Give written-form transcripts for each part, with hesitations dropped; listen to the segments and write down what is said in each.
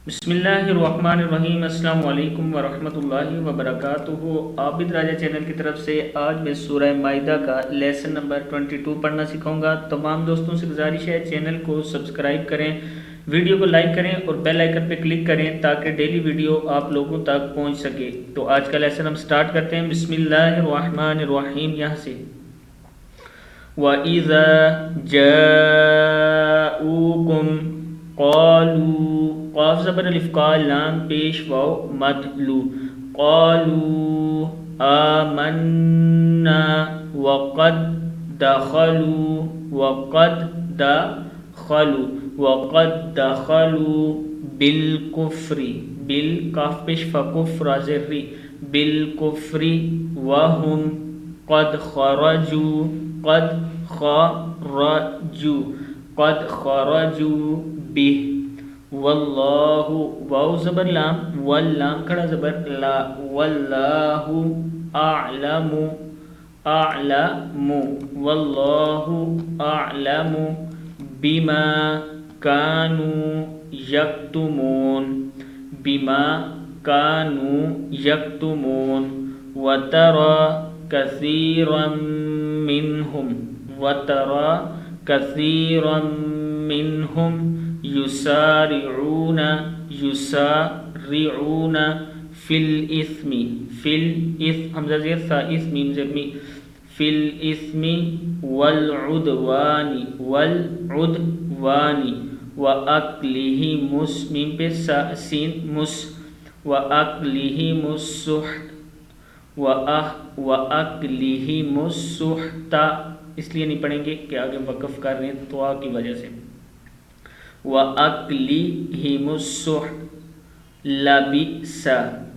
بسم اللہ الرحمن الرحیم۔ السلام علیکم ورحمۃ اللہ وبرکاتہ۔ عابد راجہ چینل کی طرف سے آج میں سورہ مائدہ کا لیسن نمبر 22 پڑھنا سکھاؤں گا۔ تمام دوستوں سے گزارش ہے چینل کو سبسکرائب کریں، ویڈیو کو لائک کریں اور بیل آئیکن پہ کلک کریں تاکہ ڈیلی ویڈیو آپ لوگوں تک پہنچ سکے۔ تو آج کا لیسن ہم سٹارٹ کرتے ہیں۔ بسم اللہ الرحمن الرحیم، یہاں سے وَإِذَا جَاءُوكُمْ قَالُوا، قاف زبر الف قال لام پیش واو مد لو، قالوا آمنا وقد دخلوا بالکفر، بالکاف پیش فکفر زری، بالکفر وهم قد خرجوا به، واللہ واو زبر لام واللام کھڑا زبر لا، واللہ اعلم واللہ اعلم بما كانوا یکتمون، وترى كثيرا منهم يسارعون في الإثم، حمزہ زیر ثا اسم میم زیر می، في الإثم والعدوان وأكلهم میم پہ سین مس، وأكلهم السحت، اس لیے نہیں پڑھیں گے کہ آگے وقف کر رہے ہیں تو کی وجہ سے، وَأَكْلِهِمُ السُّحْتَ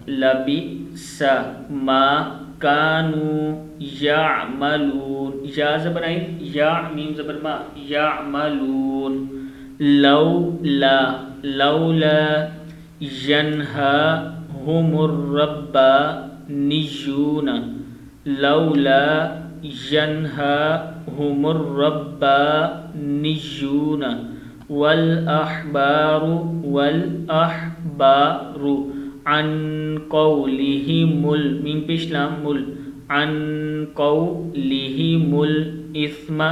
لَبِئْسَ مَا كَانُوا يَعْمَلُونَ، یا زبر عین یا میم زبر ما، يَعْمَلُونَ، لولا ينهاهم الربانيون والأحبار عن قولهم میم پیش لام مل، عن قولهم الإثم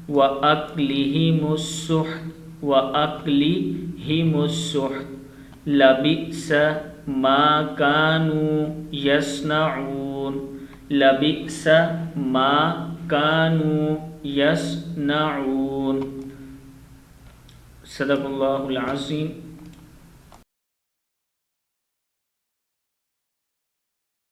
وأكلهم السحت لبئس ما كانوا يصنعون۔ صدق اللہ العظیم۔